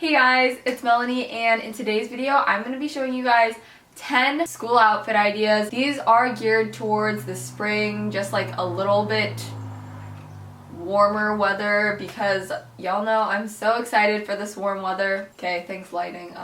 Hey guys, it's Melanie, and in today's video I'm going to be showing you guys 10 school outfit ideas. These are geared towards the spring, just like a little bit warmer weather, because y'all know I'm so excited for this warm weather. Okay, thanks lighting.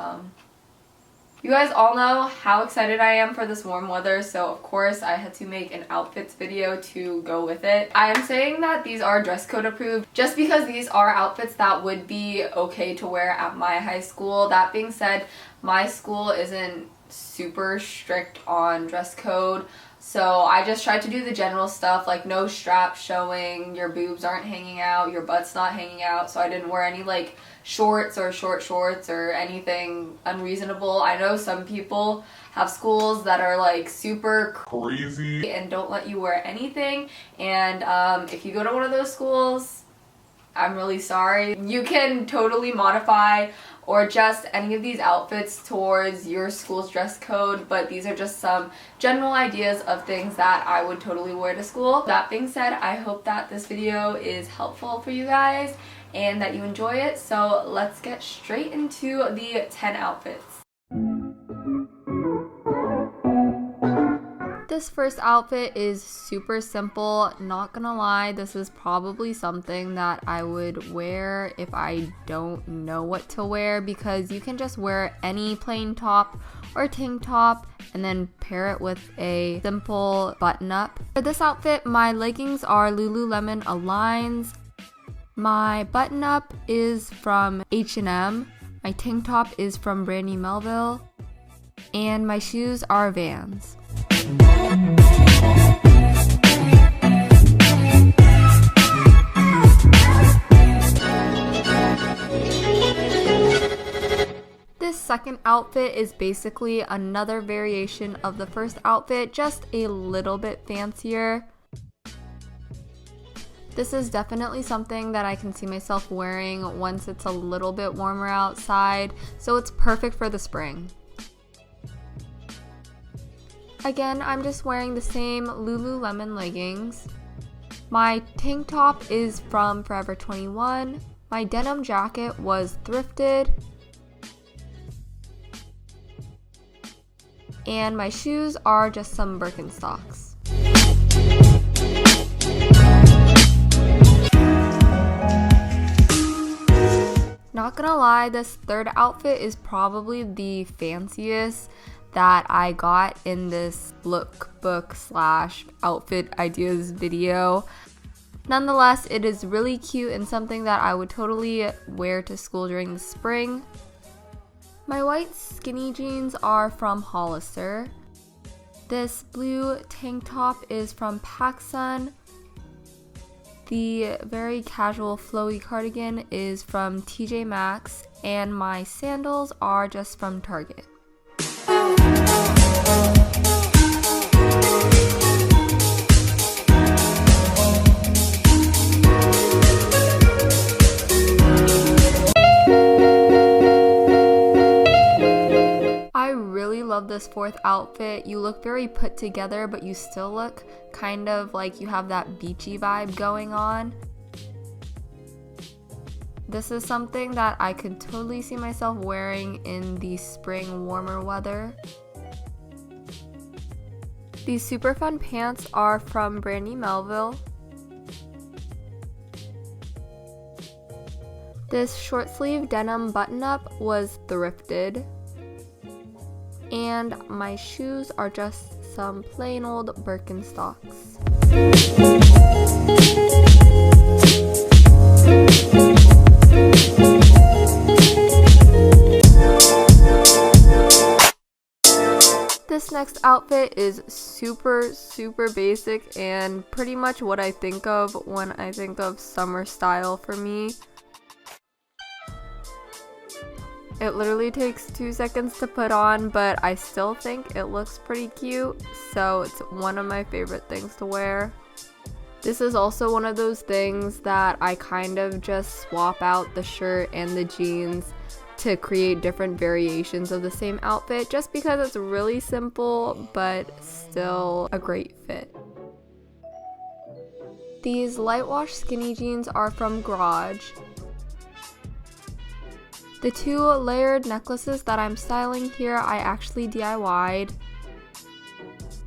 You guys all know how excited I am for this warm weather, so of course I had to make an outfits video to go with it. I am saying that these are dress code approved just because these are outfits that would be okay to wear at my high school. That being said, my school isn't super strict on dress code, so I just tried to do the general stuff, like no straps showing, your boobs aren't hanging out, your butt's not hanging out, so I didn't wear any like shorts or short shorts or anything unreasonable. I know some people have schools that are like super crazy and don't let you wear anything, and if you go to one of those schools, I'm really sorry. You can totally modify or adjust any of these outfits towards your school's dress code, but these are just some general ideas of things that I would totally wear to school. That being said, I hope that this video is helpful for you guys and that you enjoy it, so let's get straight into the 10 outfits. This first outfit is super simple. Not gonna lie, this is probably something that I would wear if I don't know what to wear, because you can just wear any plain top or tank top and then pair it with a simple button up. For this outfit, my leggings are Lululemon Aligns. My button up is from H&M. My tank top is from Brandy Melville. And my shoes are Vans. This second outfit is basically another variation of the first outfit, just a little bit fancier. This is definitely something that I can see myself wearing once it's a little bit warmer outside, so it's perfect for the spring. Again, I'm just wearing the same Lululemon leggings. My tank top is from Forever 21. My denim jacket was thrifted. And my shoes are just some Birkenstocks. Not gonna lie, this third outfit is probably the fanciest that I got in this lookbook / outfit ideas video. Nonetheless, it is really cute and something that I would totally wear to school during the spring. My white skinny jeans are from Hollister. This blue tank top is from Pacsun. The very casual flowy cardigan is from TJ Maxx, and my sandals are just from Target. I really love this fourth outfit. You look very put together, but you still look kind of like you have that beachy vibe going on. This is something that I could totally see myself wearing in the spring warmer weather. These super fun pants are from Brandy Melville. This short sleeve denim button up was thrifted. And my shoes are just some plain old Birkenstocks. This next outfit is super basic and pretty much what I think of when I think of summer style for me. It literally takes 2 seconds to put on, but I still think it looks pretty cute, so it's one of my favorite things to wear. This is also one of those things that I kind of just swap out the shirt and the jeans to create different variations of the same outfit, just because it's really simple but still a great fit. These light wash skinny jeans are from Garage. The 2 layered necklaces that I'm styling here, I actually DIY'd.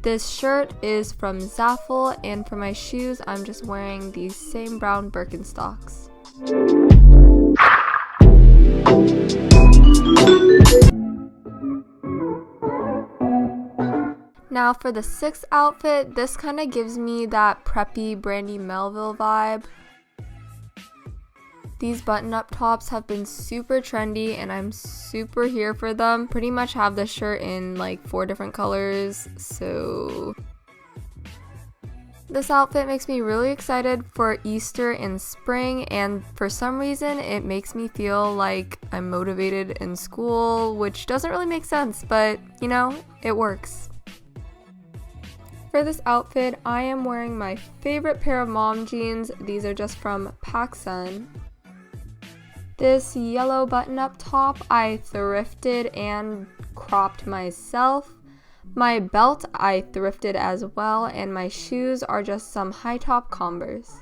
This shirt is from Zaful, and for my shoes, I'm just wearing these same brown Birkenstocks. Now for the 6th outfit, this kind of gives me that preppy Brandy Melville vibe. These button-up tops have been super trendy and I'm super here for them. Pretty much have this shirt in like 4 different colors, so this outfit makes me really excited for Easter and spring, and for some reason it makes me feel like I'm motivated in school, which doesn't really make sense, but you know, it works. For this outfit, I am wearing my favorite pair of mom jeans. These are just from Pacsun. This yellow button-up top I thrifted and cropped myself. My belt I thrifted as well, and my shoes are just some high-top Converse.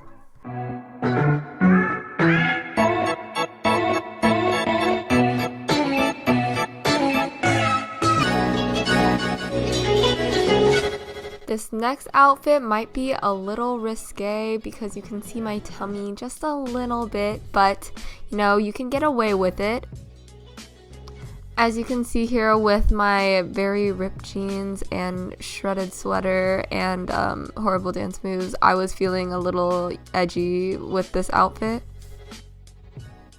This next outfit might be a little risque because you can see my tummy just a little bit, but you know, you can get away with it. As you can see here with my very ripped jeans and shredded sweater and horrible dance moves, I was feeling a little edgy with this outfit.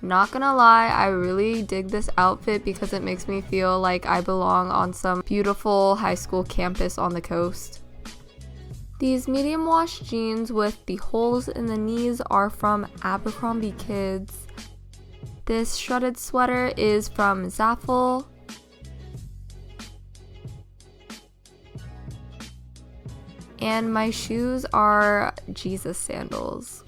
Not gonna lie, I really dig this outfit because it makes me feel like I belong on some beautiful high school campus on the coast. These medium wash jeans with the holes in the knees are from Abercrombie Kids. This shredded sweater is from Zaful. And my shoes are Jesus sandals.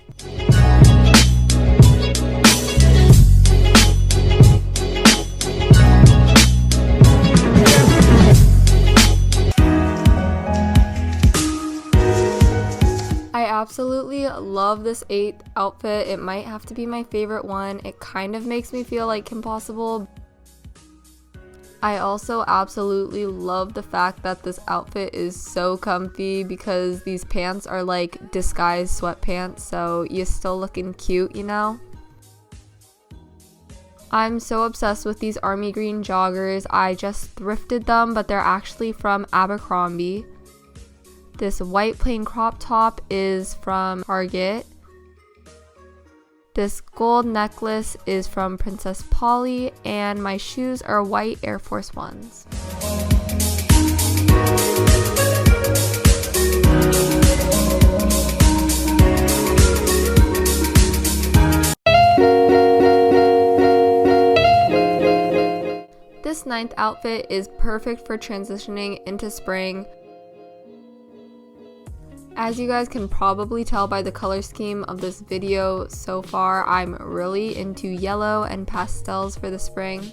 I absolutely love this 8th outfit. It might have to be my favorite one. It kind of makes me feel like Kim Possible. I also absolutely love the fact that this outfit is so comfy because these pants are like disguised sweatpants, so you're still looking cute, you know? I'm so obsessed with these army green joggers. I just thrifted them, but they're actually from Abercrombie. This white plain crop top is from Target. This gold necklace is from Princess Polly, and my shoes are white Air Force Ones. This 9th outfit is perfect for transitioning into spring. As you guys can probably tell by the color scheme of this video so far, I'm really into yellow and pastels for the spring.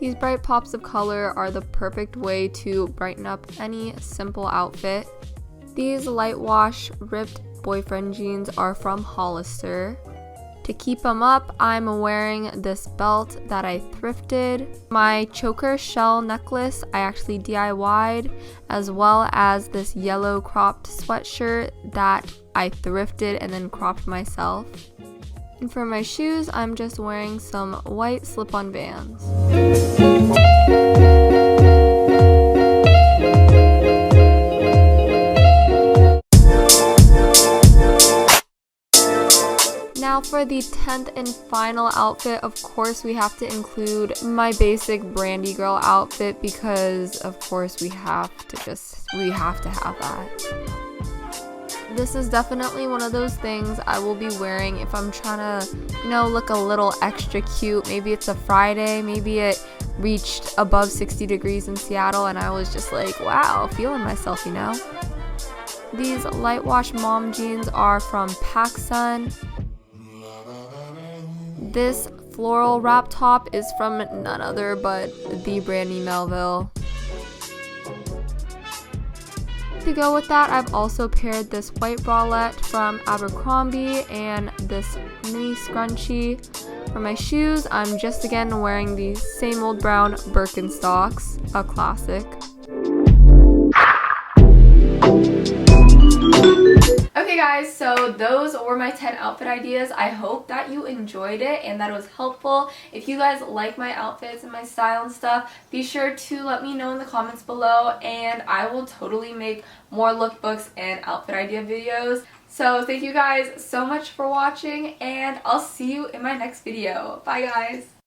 These bright pops of color are the perfect way to brighten up any simple outfit. These light wash ripped boyfriend jeans are from Hollister. To keep them up, I'm wearing this belt that I thrifted. My choker shell necklace I actually DIY'd, as well as this yellow cropped sweatshirt that I thrifted and then cropped myself. And for my shoes, I'm just wearing some white slip-on Vans. Now for the 10th and final outfit, of course we have to include my basic Brandy Girl outfit because of course we have to have that. This is definitely one of those things I will be wearing if I'm trying to, you know, look a little extra cute. Maybe it's a Friday, maybe it reached above 60 degrees in Seattle and I was just like, wow, feeling myself, you know? These light wash mom jeans are from Pacsun. This floral wrap top is from none other but the Brandy Melville. To go with that, I've also paired this white bralette from Abercrombie and this mini scrunchie For my shoes, I'm just again wearing the same old brown Birkenstocks, a classic. Okay guys, so those were my 10 outfit ideas. I hope that you enjoyed it and that it was helpful. If you guys like my outfits and my style and stuff, be sure to let me know in the comments below, and I will totally make more lookbooks and outfit idea videos. So thank you guys so much for watching, and I'll see you in my next video. Bye guys!